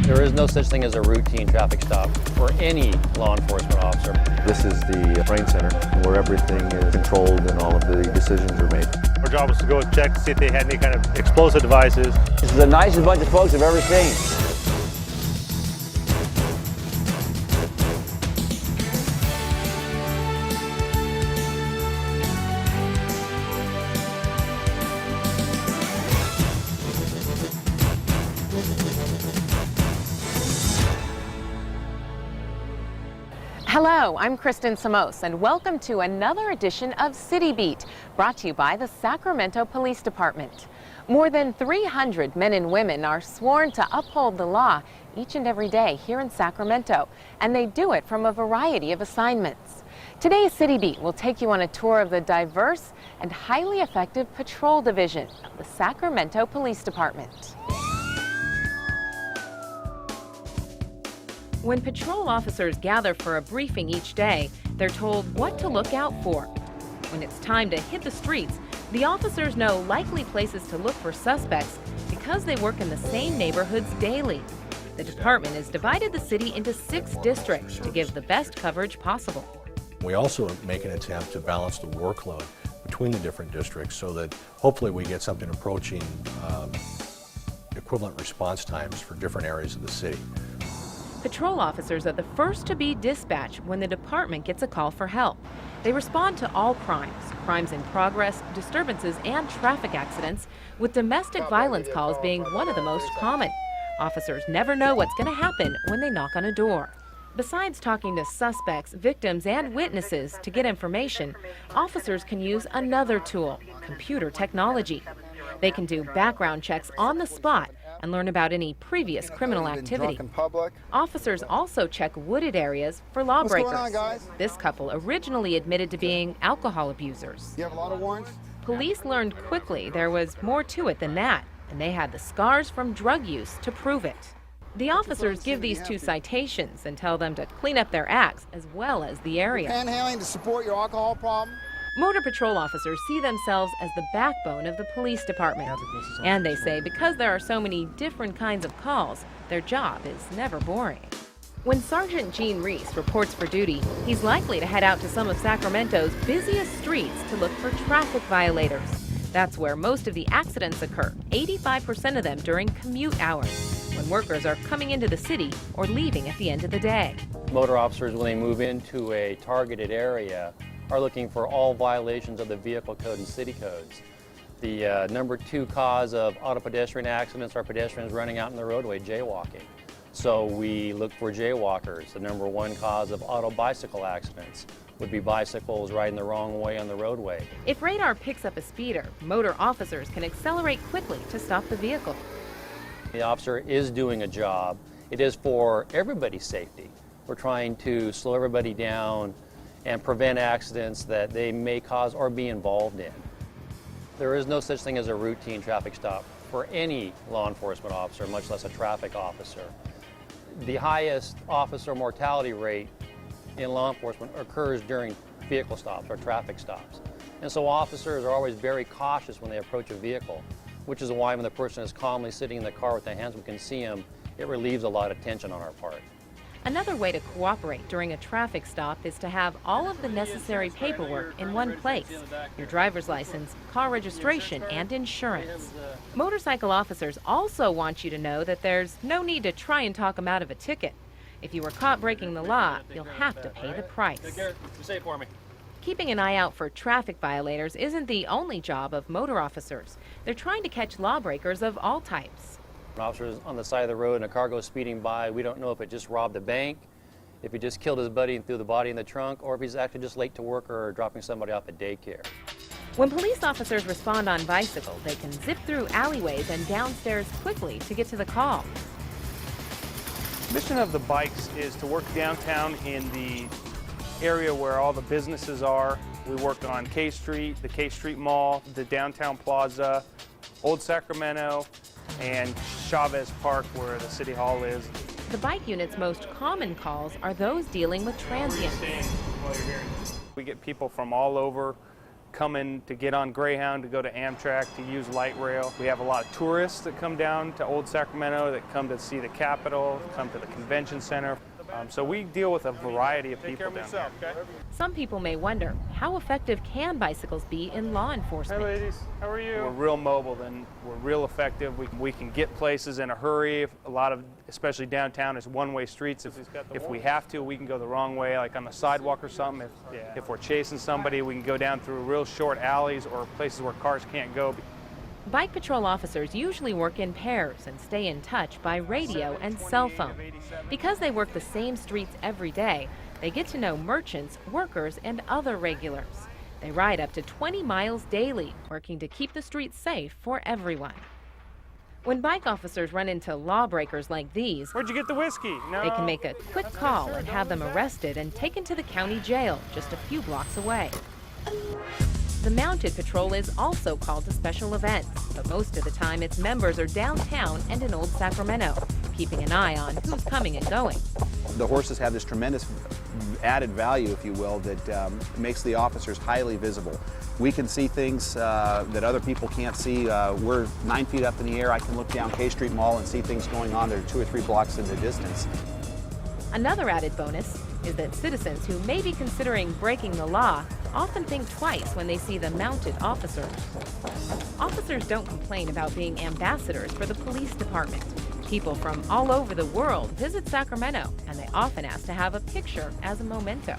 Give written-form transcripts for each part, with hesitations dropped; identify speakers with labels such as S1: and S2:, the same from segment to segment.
S1: There is no such thing as a routine traffic stop for any law enforcement officer.
S2: This is the brain center where everything is controlled and all of the decisions are made.
S3: Our job was to go check to see if they had any kind of explosive devices.
S4: This is the nicest bunch of folks I've ever seen.
S5: Hello, I'm Kristen Samos, and welcome to another edition of City Beat, brought to you by the Sacramento Police Department. More than 300 men and women are sworn to uphold the law each and every day here in Sacramento, and they do it from a variety of assignments. Today's City Beat will take you on a tour of the diverse and highly effective patrol division of the Sacramento Police Department. When patrol officers gather for a briefing each day, they're told what to look out for. When it's time to hit the streets, the officers know likely places to look for suspects because they work in the same neighborhoods daily. The department has divided the city into 6 districts to give the best coverage possible.
S6: We also make an attempt to balance the workload between the different districts so that hopefully we get something approaching equivalent response times for different areas of the city.
S5: Patrol officers are the first to be dispatched when the department gets a call for help. They respond to all crimes in progress, disturbances, and traffic accidents, with domestic violence calls being one of the most common. Officers never know what's going to happen when they knock on a door. Besides talking to suspects, victims, and witnesses to get information, officers can use another tool, computer technology. They can do background checks on the spot and learn about any previous criminal activity. Officers also check wooded areas for lawbreakers. This couple originally admitted to being alcohol abusers.
S7: You have a lot of warrants?
S5: Police learned quickly there was more to it than that, and they had the scars from drug use to prove it. The officers give these 2 citations and tell them to clean up their acts as well as the area.
S7: Panhandling to support your alcohol problem?
S5: Motor patrol officers see themselves as the backbone of the police department. And they say because there are so many different kinds of calls, their job is never boring. When Sergeant Gene Reese reports for duty, he's likely to head out to some of Sacramento's busiest streets to look for traffic violators. That's where most of the accidents occur, 85% of them during commute hours, when workers are coming into the city or leaving at the end of the day.
S1: Motor officers, when they move into a targeted area, are looking for all violations of the vehicle code and city codes. The number 2 cause of auto pedestrian accidents are pedestrians running out in the roadway jaywalking. So we look for jaywalkers. The number 1 cause of auto bicycle accidents would be bicycles riding the wrong way on the roadway.
S5: If radar picks up a speeder, motor officers can accelerate quickly to stop the vehicle.
S1: The officer is doing a job. It is for everybody's safety. We're trying to slow everybody down and prevent accidents that they may cause or be involved in. There is no such thing as a routine traffic stop for any law enforcement officer, much less a traffic officer. The highest officer mortality rate in law enforcement occurs during vehicle stops or traffic stops. And so officers are always very cautious when they approach a vehicle, which is why when the person is calmly sitting in the car with their hands, we can see them, it relieves a lot of tension on our part.
S5: Another way to cooperate during a traffic stop is to have all of the necessary paperwork in one place: your driver's license, car registration, and insurance. Motorcycle officers also want you to know that there's no need to try and talk them out of a ticket. If you were caught breaking the law, you'll have to pay the price. Keeping an eye out for traffic violators isn't the only job of motor officers. They're trying to catch lawbreakers of all types.
S1: An officer's on the side of the road and a car goes speeding by, we don't know if it just robbed a bank, if he just killed his buddy and threw the body in the trunk, or if he's actually just late to work or dropping somebody off at daycare.
S5: When police officers respond on bicycle, they can zip through alleyways and downstairs quickly to get to the call.
S3: The mission of the bikes is to work downtown in the area where all the businesses are. We work on K Street, the K Street Mall, the downtown plaza, Old Sacramento, and Chavez Park, where the City Hall is.
S5: The bike unit's most common calls are those dealing with transients.
S3: We get people from all over coming to get on Greyhound, to go to Amtrak, to use light rail. We have a lot of tourists that come down to Old Sacramento, that come to see the Capitol, come to the convention center. So we deal with a variety of people down here.
S5: Some people may wonder, how effective can bicycles be in law enforcement?
S3: Hey ladies, how are you? We're real mobile, then we're real effective. We can get places in a hurry. A lot of, especially downtown, is one-way streets. If we have to, we can go the wrong way, like on the sidewalk or something. If we're chasing somebody, we can go down through real short alleys or places where cars can't go.
S5: Bike patrol officers usually work in pairs and stay in touch by radio and cell phone. Because they work the same streets every day, they get to know merchants, workers, and other regulars. They ride up to 20 miles daily, working to keep the streets safe for everyone. When bike officers run into lawbreakers like these,
S3: Where'd you get the whiskey? No.
S5: they can make a quick call and have them arrested and taken to the county jail just a few blocks away. The mounted patrol is also called to special events, but most of the time its members are downtown and in Old Sacramento, keeping an eye on who's coming and going.
S8: The horses have this tremendous added value, if you will, that makes the officers highly visible. We can see things that other people can't see. We're 9 feet up in the air. I can look down K Street Mall and see things going on that are 2 or 3 blocks in the distance.
S5: Another added bonus is that citizens who may be considering breaking the law often think twice when they see the mounted officers. Officers don't complain about being ambassadors for the police department. People from all over the world visit Sacramento, and they often ask to have a picture as a memento.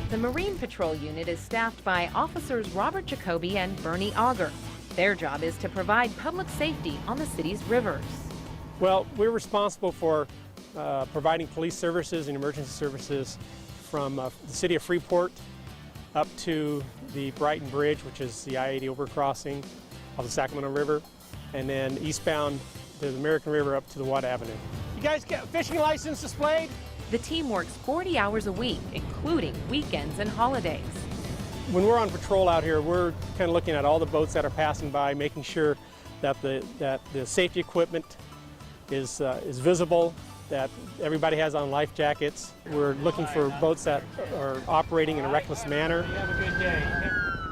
S5: The Marine Patrol Unit is staffed by officers Robert Jacoby and Bernie Auger. Their job is to provide public safety on the city's rivers.
S9: Well, we're responsible for providing police services and emergency services from the city of Freeport up to the Brighton Bridge, which is the I-80 overcrossing of the Sacramento River, and then eastbound to the American River up to the Watt Avenue. You guys get a fishing license displayed?
S5: The team works 40 hours a week, including weekends and holidays.
S9: When we're on patrol out here, we're kind of looking at all the boats that are passing by, making sure that the safety equipment is visible, that everybody has on life jackets. We're looking for boats that are operating in a reckless manner.
S3: Have a good day.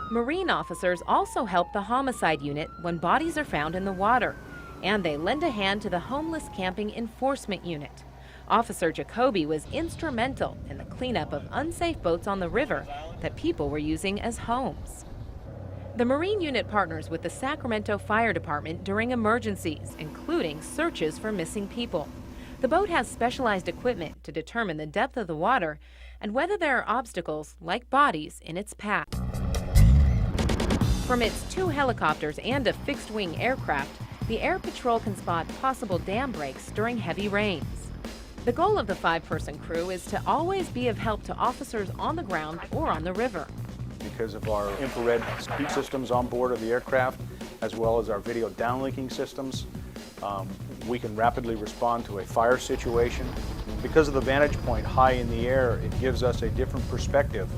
S5: Marine officers also help the homicide unit when bodies are found in the water, and they lend a hand to the homeless camping enforcement unit. Officer Jacoby was instrumental in the cleanup of unsafe boats on the river that people were using as homes. The Marine unit partners with the Sacramento Fire Department during emergencies, including searches for missing people. The boat has specialized equipment to determine the depth of the water and whether there are obstacles, like bodies, in its path. From its 2 helicopters and a fixed-wing aircraft, the Air Patrol can spot possible dam breaks during heavy rains. The goal of the 5-person crew is to always be of help to officers on the ground or on the river.
S10: Because of our infrared heat systems on board of the aircraft, as well as our video downlinking systems, we can rapidly respond to a fire situation. Because of the vantage point high in the air, it gives us a different perspective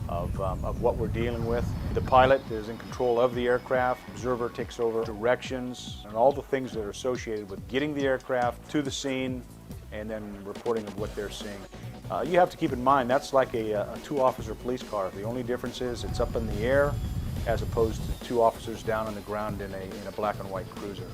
S10: of what we're dealing with. The pilot is in control of the aircraft, observer takes over directions, and all the things that are associated with getting the aircraft to the scene and then reporting of what they're seeing. You have to keep in mind that's like a 2-officer police car. The only difference is it's up in the air as opposed to 2 officers down on the ground in a black and white cruiser.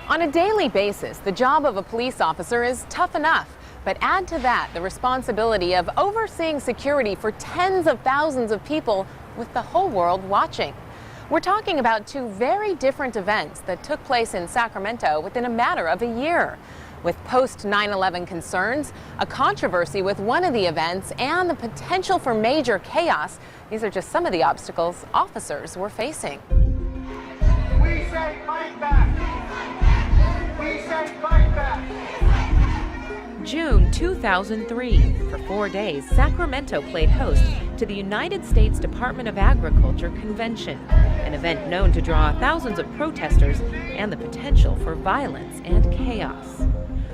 S5: On a daily basis, the job of a police officer is tough enough. But add to that the responsibility of overseeing security for tens of thousands of people with the whole world watching. We're talking about 2 very different events that took place in Sacramento within a matter of a year. With post-9/11 concerns, a controversy with one of the events, and the potential for major chaos, these are just some of the obstacles officers were facing.
S7: We say fight back. We say fight back.
S5: June 2003. For 4 days, Sacramento played host to the United States Department of Agriculture Convention, an event known to draw thousands of protesters and the potential for violence and chaos.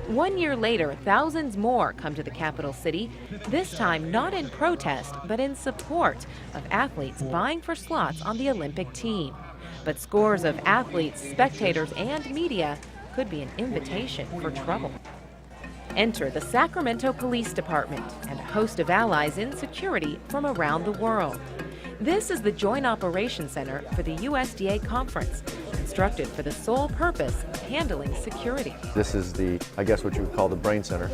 S5: 1 year later, thousands more come to the capital city, this time not in protest, but in support of athletes vying for slots on the Olympic team. But scores of athletes, spectators, and media could be an invitation for trouble. Enter the Sacramento Police Department and a host of allies in security from around the world. This is the Joint Operations Center for the USDA conference, constructed for the sole purpose of handling security.
S2: This is the, I guess what you would call the brain center,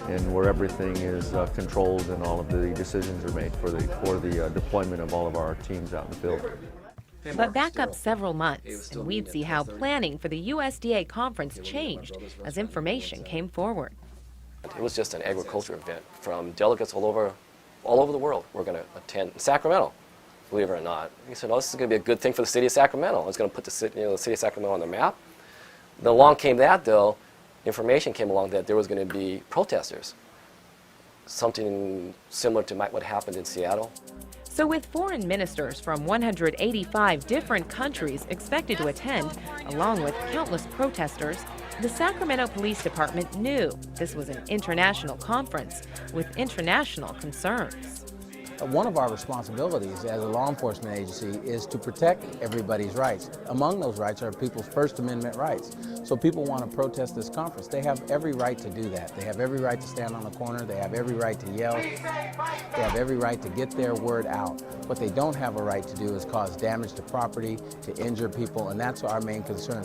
S2: and where everything is controlled and all of the decisions are made for the deployment of all of our teams out in the field.
S5: But back up several months, and we'd see how planning for the USDA conference changed as information came forward.
S11: It was just an agriculture event from delegates all over the world. We're going to attend Sacramento, believe it or not. We said, oh, this is going to be a good thing for the city of Sacramento. It's going to put the city of Sacramento on the map. Then along came that, though, information came along that there was going to be protesters, something similar to what happened in Seattle.
S5: So with foreign ministers from 185 different countries expected to attend, along with countless protesters, the Sacramento Police Department knew this was an international conference with international concerns.
S12: One of our responsibilities as a law enforcement agency is to protect everybody's rights. Among those rights are people's First Amendment rights. So people want to protest this conference. They have every right to do that. They have every right to stand on the corner. They have every right to yell. They have every right to get their word out. What they don't have a right to do is cause damage to property, to injure people, and that's our main concern.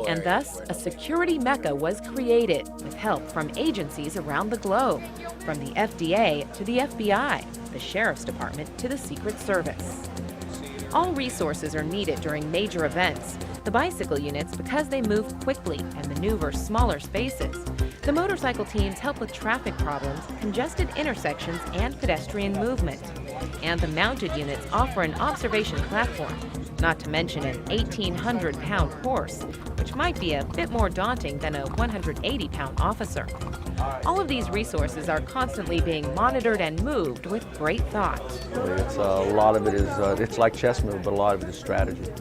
S5: And thus, a security mecca was created with help from agencies around the globe, from the FDA to the FBI, the Sheriff's Department to the Secret Service. All resources are needed during major events. The bicycle units because they move quickly and maneuver smaller spaces. The motorcycle teams help with traffic problems, congested intersections, and pedestrian movement. And the mounted units offer an observation platform, not to mention an 1,800-pound horse, which might be a bit more daunting than a 180-pound officer. All of these resources are constantly being monitored and moved with great thought.
S2: It's a lot of it is it's like chess move, but a lot of it is strategy.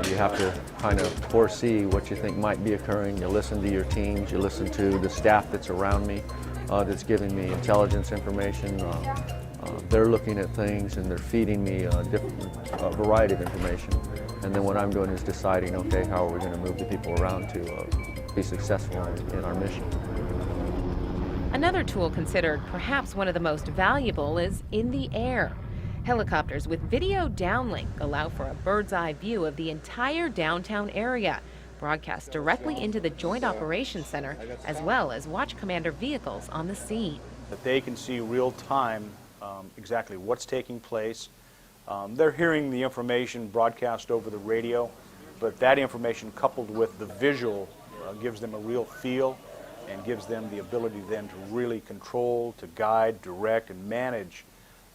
S2: You have to kind of foresee what you think might be occurring. You listen to your teams, you listen to the staff that's around me, that's giving me intelligence information. They're looking at things and they're feeding me a variety of information. And then what I'm doing is deciding, okay, how are we going to move the people around to be successful in our mission.
S5: Another tool considered perhaps one of the most valuable is in the air. Helicopters with video downlink allow for a bird's eye view of the entire downtown area, broadcast directly into the Joint Operations Center, as well as Watch Commander vehicles on the scene.
S10: That they can see real time exactly what's taking place. They're hearing the information broadcast over the radio, but that information coupled with the visual gives them a real feel and gives them the ability then to really control, to guide, direct, and manage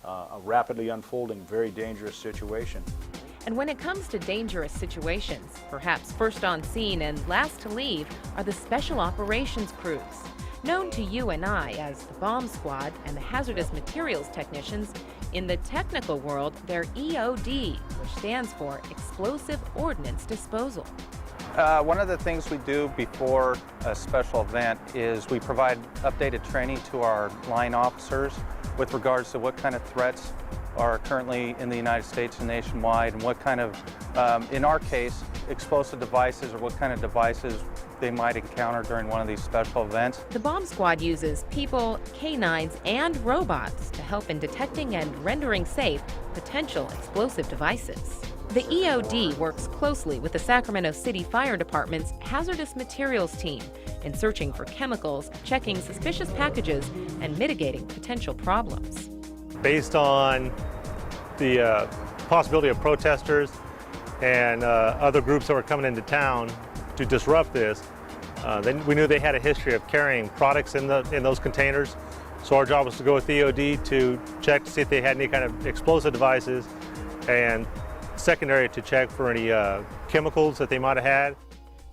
S10: a rapidly unfolding, very dangerous situation.
S5: And when it comes to dangerous situations, perhaps first on scene and last to leave are the Special Operations crews. Known to you and I as the Bomb Squad and the Hazardous Materials Technicians, in the technical world, they're EOD, which stands for Explosive Ordnance Disposal.
S13: One of the things we do before a special event is we provide updated training to our line officers with regards to what kind of threats are currently in the United States and nationwide, and what kind of, in our case, explosive devices or what kind of devices they might encounter during one of these special events.
S5: The Bomb Squad uses people, canines, and robots to help in detecting and rendering safe potential explosive devices. The EOD works closely with the Sacramento City Fire Department's Hazardous Materials team in searching for chemicals, checking suspicious packages, and mitigating potential problems.
S14: Based on the possibility of protesters and other groups that were coming into town to disrupt this, then we knew they had a history of carrying products in those containers. So our job was to go with EOD to check to see if they had any kind of explosive devices, and secondary to check for any chemicals that they might have had.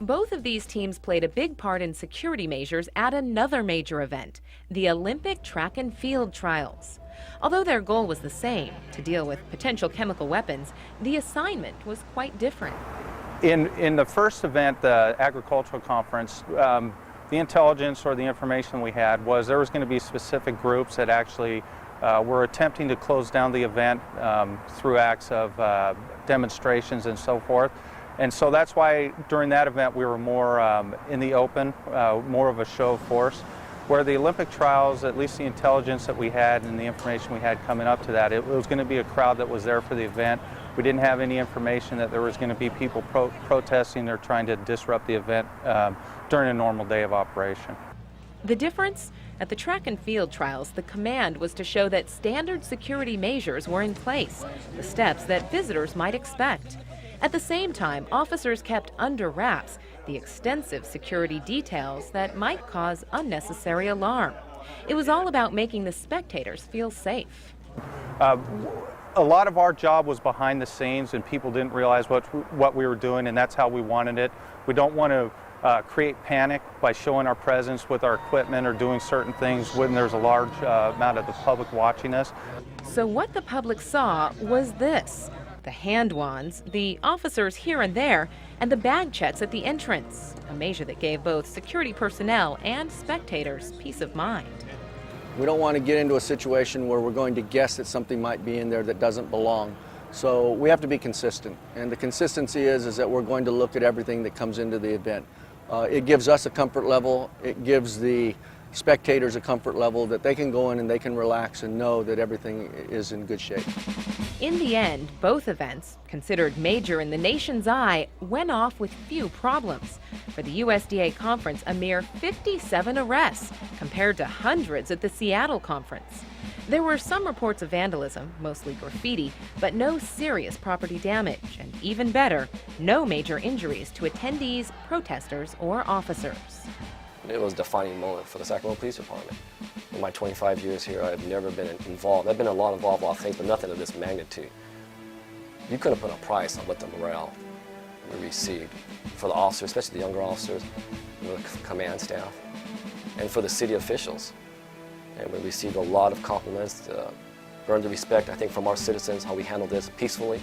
S5: Both of these teams played a big part in security measures at another major event, the Olympic Track and Field Trials. Although their goal was the same, to deal with potential chemical weapons, the assignment was quite different.
S13: In the first event, the agricultural conference, the intelligence or the information we had was there was going to be specific groups that actually were attempting to close down the event through acts of demonstrations and so forth. And so that's why during that event we were more in the open, more of a show of force. Where the Olympic trials, at least the intelligence that we had and the information we had coming up to that, it was going to be a crowd that was there for the event. We didn't have any information that there was going to be people protesting or trying to disrupt the event during a normal day of operation.
S5: The difference? At the track and field trials, the command was to show that standard security measures were in place, the steps that visitors might expect. At the same time, officers kept under wraps the extensive security details that might cause unnecessary alarm. It was all about making the spectators feel safe.
S13: A lot of our job was behind the scenes, and people didn't realize what we were doing, and that's how we wanted it. We don't want to create panic by showing our presence with our equipment or doing certain things when there's a large amount of the public watching us.
S5: So what the public saw was this: the hand wands, the officers here and there, and the bag checks at the entrance, a measure that gave both security personnel and spectators peace of mind.
S2: We don't want to get into a situation where we're going to guess that something might be in there that doesn't belong. So we have to be consistent, and the consistency is that we're going to look at everything that comes into the event. It gives us a comfort level, it gives the spectators a comfort level that they can go in and they can relax and know that everything is in good shape.
S5: In the end, both events, considered major in the nation's eye, went off with few problems. For the USDA conference, a mere 57 arrests, compared to hundreds at the Seattle conference. There were some reports of vandalism, mostly graffiti, but no serious property damage, and even better, no major injuries to attendees, protesters, or officers.
S11: It was a defining moment for the Sacramento Police Department. In my 25 years here, I've never been involved. I've been a lot involved in a lot of things, but nothing of this magnitude. You couldn't put a price on what the morale we received for the officers, especially the younger officers, the command staff, and for the city officials. And we received a lot of compliments, earned the respect, I think, from our citizens, how we handled this peacefully.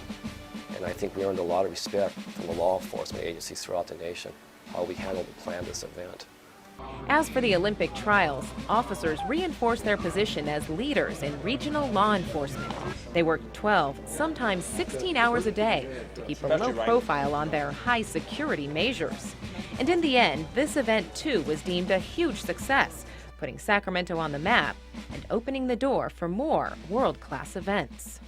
S11: And I think we earned a lot of respect from the law enforcement agencies throughout the nation, how we handled and planned this event.
S5: As for the Olympic trials, officers reinforced their position as leaders in regional law enforcement. They worked 12, sometimes 16 hours a day to keep a low profile on their high security measures. And in the end, this event too was deemed a huge success, putting Sacramento on the map and opening the door for more world-class events.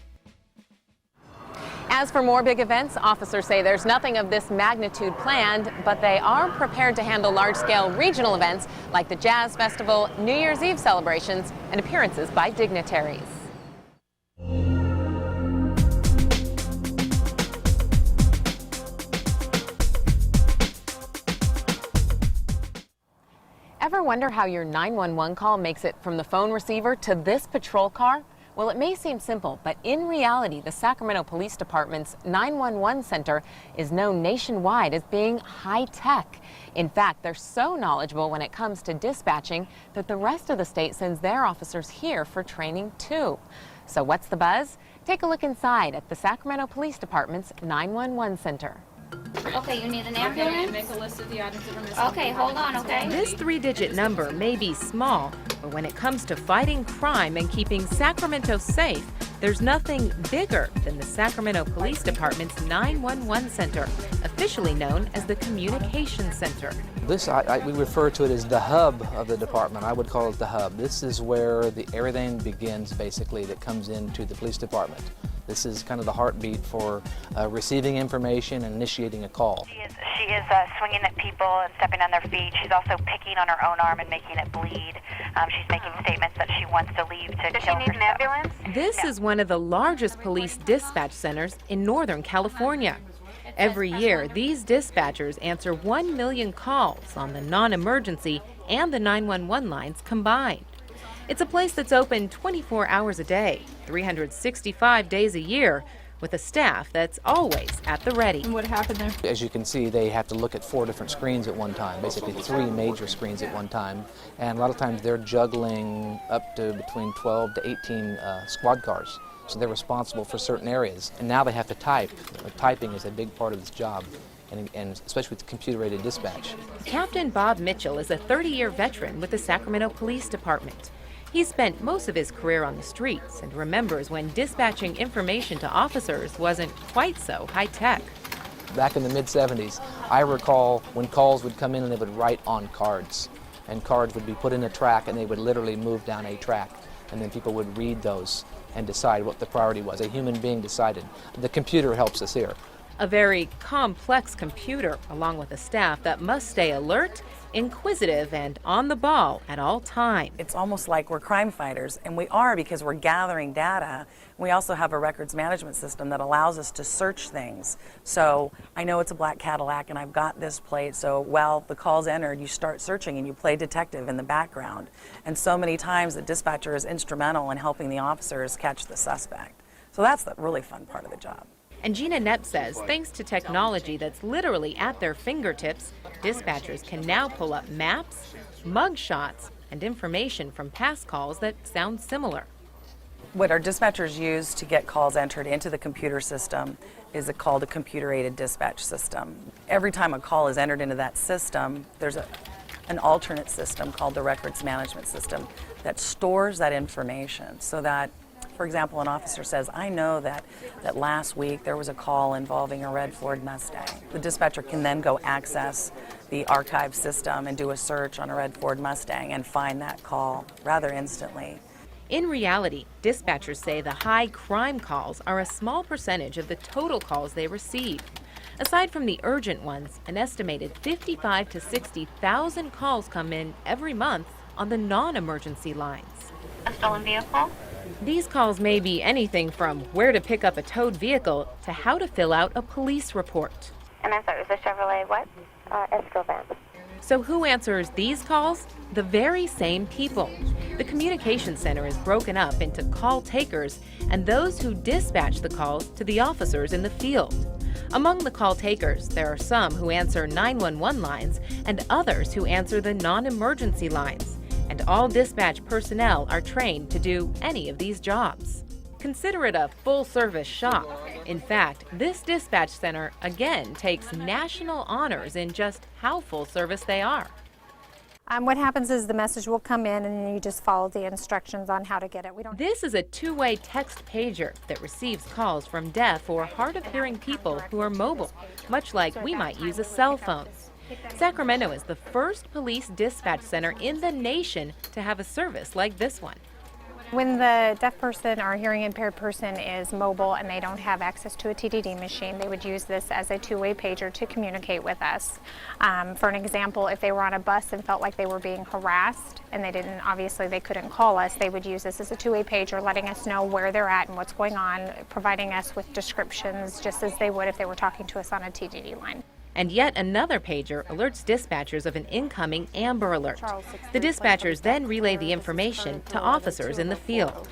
S15: As for more big events, officers say there's nothing of this magnitude planned, but they are prepared to handle large-scale regional events like the Jazz Festival, New Year's Eve celebrations, and appearances by dignitaries. Ever wonder how your 911 call makes it from the phone receiver to this patrol car? Well, it may seem simple, but in reality, the Sacramento Police Department's 911 center is known nationwide as being high-tech. In fact, they're so knowledgeable when it comes to dispatching that the rest of the state sends their officers here for training too. So what's the buzz? Take a look inside at the Sacramento Police Department's 911 center.
S16: Okay, you need an ambulance? Make a list of the items that are missing. Okay, hold on, okay?
S5: This three-digit number may be small, but when it comes to fighting crime and keeping Sacramento safe, there's nothing bigger than the Sacramento Police Department's 911 center, officially known as the Communications Center.
S17: This, we refer to it as the hub of the department. I would call it the hub. This is where everything begins, basically, that comes into the police department. This is kind of the heartbeat for receiving information and initiating a call.
S18: She is swinging at people and stepping on their feet. She's also picking on her own arm and making it bleed. She's making statements that she wants to leave to kill herself. Does she need an ambulance?
S5: This is one of the largest police dispatch centers in Northern California. Every year, these dispatchers answer 1 million calls on the non-emergency and the 911 lines combined. It's a place that's open 24 hours a day, 365 days a year, with a staff that's always at the ready.
S16: And what happened there?
S17: As you can see, they have to look at 4 different screens at one time, basically 3 major screens at one time. And a lot of times they're juggling up to between 12 to 18 squad cars. So they're responsible for certain areas. And now they have to type. Typing is a big part of this job, and especially with computer-aided dispatch.
S5: Captain Bob Mitchell is a 30-year veteran with the Sacramento Police Department. He spent most of his career on the streets and remembers when dispatching information to officers wasn't quite so high-tech.
S17: Back in the mid-'70s, I recall when calls would come in and they would write on cards. and cards would be put in a track, and they would literally move down a track, and then people would read those and decide what the priority was. A human being decided. The computer helps us here.
S5: A very complex computer, along with a staff that must stay alert, inquisitive, and on the ball at all times.
S19: It's almost like we're crime fighters, and we are because we're gathering data. We also have a records management system that allows us to search things. So I know it's a black Cadillac and I've got this plate, so while the call's entered, you start searching and you play detective in the background. And so many times the dispatcher is instrumental in helping the officers catch the suspect. So that's the really fun part of the job.
S5: And Gina Knepp says, thanks to technology that's literally at their fingertips, dispatchers can now pull up maps, mug shots, and information from past calls that sound similar.
S19: What our dispatchers use to get calls entered into the computer system is called a computer-aided dispatch system. Every time a call is entered into that system, there's an alternate system called the records management system that stores that information so that, for example, an officer says, I know that last week there was a call involving a red Ford Mustang. The dispatcher can then go access the archive system and do a search on a red Ford Mustang and find that call rather instantly.
S5: In reality, dispatchers say the high crime calls are a small percentage of the total calls they receive. Aside from the urgent ones, an estimated 55,000 to 60,000 calls come in every month on the non-emergency lines.
S18: A stolen vehicle?
S5: These calls may be anything from where to pick up a towed vehicle to how to fill out a police report.
S18: And I'm sorry, it was a Chevrolet what? Esco van.
S5: So who answers these calls? The very same people. The communication center is broken up into call takers and those who dispatch the calls to the officers in the field. Among the call takers, there are some who answer 911 lines and others who answer the non-emergency lines. And all dispatch personnel are trained to do any of these jobs. Consider it a full-service shop. In fact, this dispatch center again takes national honors in just how full service they are.
S20: What happens is the message will come in and then you just follow the instructions on how to get it.
S5: This is a two-way text pager that receives calls from deaf or hard-of-hearing people who are mobile, much like we might use a cell phone. Sacramento is the first police dispatch center in the nation to have a service like this one.
S20: When the deaf person or hearing impaired person is mobile and they don't have access to a TDD machine, they would use this as a two-way pager to communicate with us. For an example, if they were on a bus and felt like they were being harassed and they couldn't call us, they would use this as a two-way pager, letting us know where they're at and what's going on, providing us with descriptions just as they would if they were talking to us on a TDD line.
S5: And yet another pager alerts dispatchers of an incoming Amber Alert. The dispatchers then relay the information to officers in the field.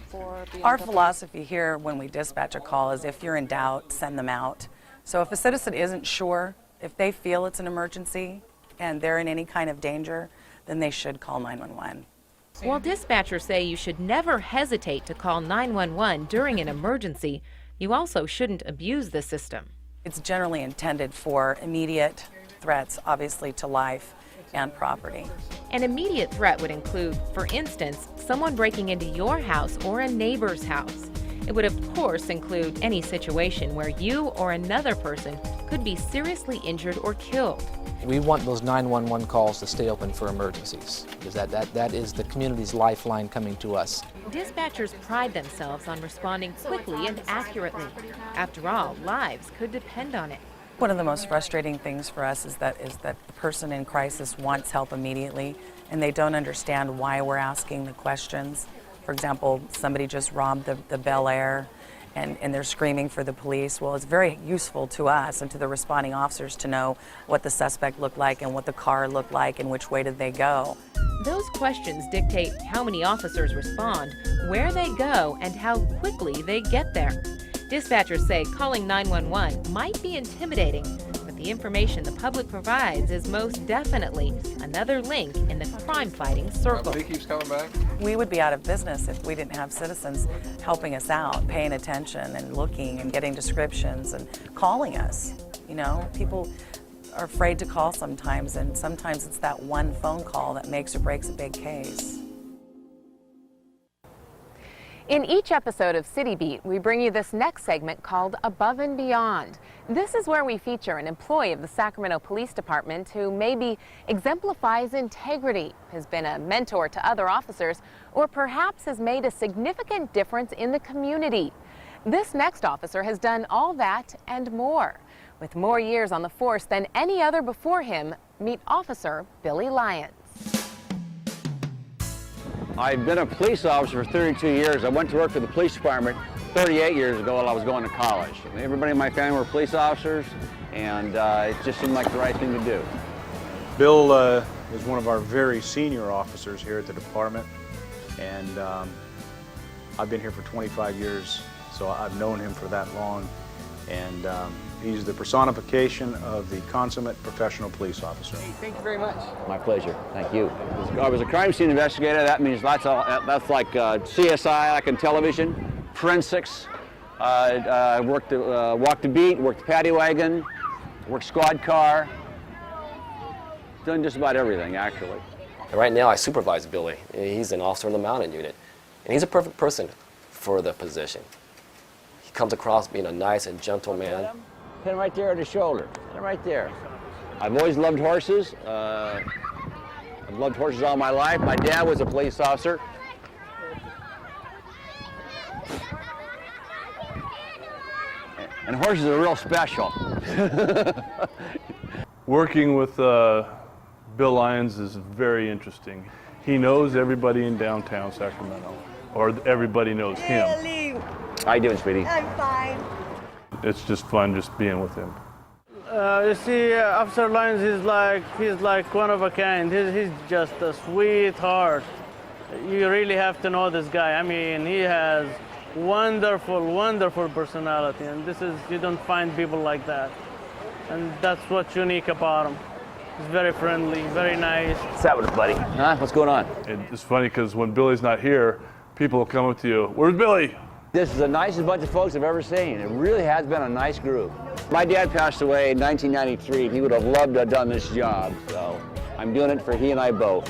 S19: Our philosophy here when we dispatch a call is if you're in doubt, send them out. So if a citizen isn't sure, if they feel it's an emergency and they're in any kind of danger, then they should call 911.
S5: While dispatchers say you should never hesitate to call 911 during an emergency, you also shouldn't abuse the system.
S19: It's generally intended for immediate threats, obviously, to life and property.
S5: An immediate threat would include, for instance, someone breaking into your house or a neighbor's house. It would, of course, include any situation where you or another person could be seriously injured or killed.
S17: We want those 911 calls to stay open for emergencies, because that is the community's lifeline coming to us.
S5: Dispatchers pride themselves on responding quickly and accurately. After all, lives could depend on it.
S19: One of the most frustrating things for us is that the person in crisis wants help immediately and they don't understand why we're asking the questions. For example, somebody just robbed the Bel Air and they're screaming for the police. Well, it's very useful to us and to the responding officers to know what the suspect looked like and what the car looked like and which way did they go.
S5: Those questions dictate how many officers respond, where they go, and how quickly they get there. Dispatchers say calling 911 might be intimidating, but the information the public provides is most definitely another link in the crime-fighting circle.
S2: He keeps coming back.
S19: We would be out of business if we didn't have citizens helping us out, paying attention and looking and getting descriptions and calling us. You know, people are afraid to call sometimes, and sometimes it's that one phone call that makes or breaks a big case.
S15: In each episode of City Beat, we bring you this next segment called Above and Beyond. This is where we feature an employee of the Sacramento Police Department who maybe exemplifies integrity, has been a mentor to other officers, or perhaps has made a significant difference in the community. This next officer has done all that and more. With more years on the force than any other before him, meet Officer Billy Lyons.
S4: I've been a police officer for 32 years. I went to work for the police department 38 years ago while I was going to college. Everybody in my family were police officers, and it just seemed like the right thing to do.
S10: Bill is one of our very senior officers here at the department, and I've been here for 25 years, so I've known him for that long, and he's the personification of the consummate professional police officer.
S4: Thank you very much. My pleasure. Thank you. I was a crime scene investigator. That means that's like CSI, like in television, forensics. I worked walked the beat, worked the paddy wagon, worked squad car. Done just about everything, actually.
S11: Right now, I supervise Billy. He's an officer in the mountain unit, and he's a perfect person for the position. He comes across being a nice and gentle man.
S4: Pin right there at the shoulder. Pin right there. I've always loved horses. I've loved horses all my life. My dad was a police officer. And horses are real special.
S21: Working with Bill Lyons is very interesting. He knows everybody in downtown Sacramento, or everybody knows him.
S4: How you doing, sweetie?
S22: I'm fine.
S21: It's just fun just being with him.
S22: You see, Officer Lyons is he's like one of a kind. He's just a sweetheart. You really have to know this guy. I mean, he has wonderful personality, and you don't find people like that. And that's what's unique about him. He's very friendly, very nice.
S4: What's up with it, buddy? Huh? What's going on?
S21: It's funny because when Billy's not here, people will come up to you, "Where's Billy?"
S4: This is the nicest bunch of folks I've ever seen. It really has been a nice group. My dad passed away in 1993. He would have loved to have done this job, so I'm doing it for he and I both.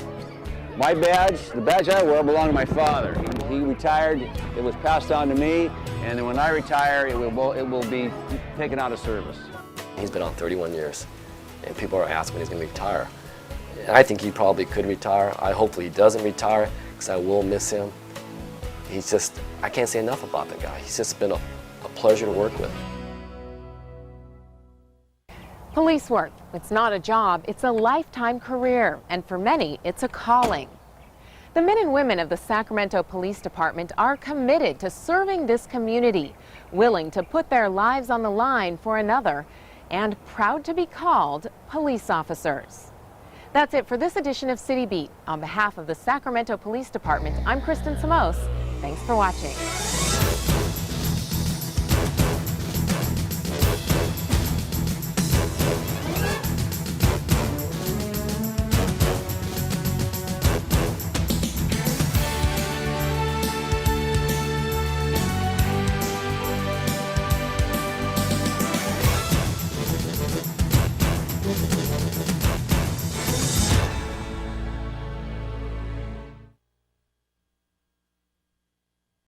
S4: My badge, the badge I wear, belonged to my father. He retired, it was passed on to me, and then when I retire, it will be taken out of service.
S11: He's been on 31 years, and people are asking when he's going to retire. And I think he probably could retire. Hopefully he doesn't retire, because I will miss him. He's just, I can't say enough about the guy. He's just been a pleasure to work with.
S15: Police work, it's not a job, it's a lifetime career, and for many, it's a calling. The men and women of the Sacramento Police Department are committed to serving this community, willing to put their lives on the line for another, and proud to be called police officers. That's it for this edition of City Beat. On behalf of the Sacramento Police Department, I'm Kristen Samos. Thanks for watching.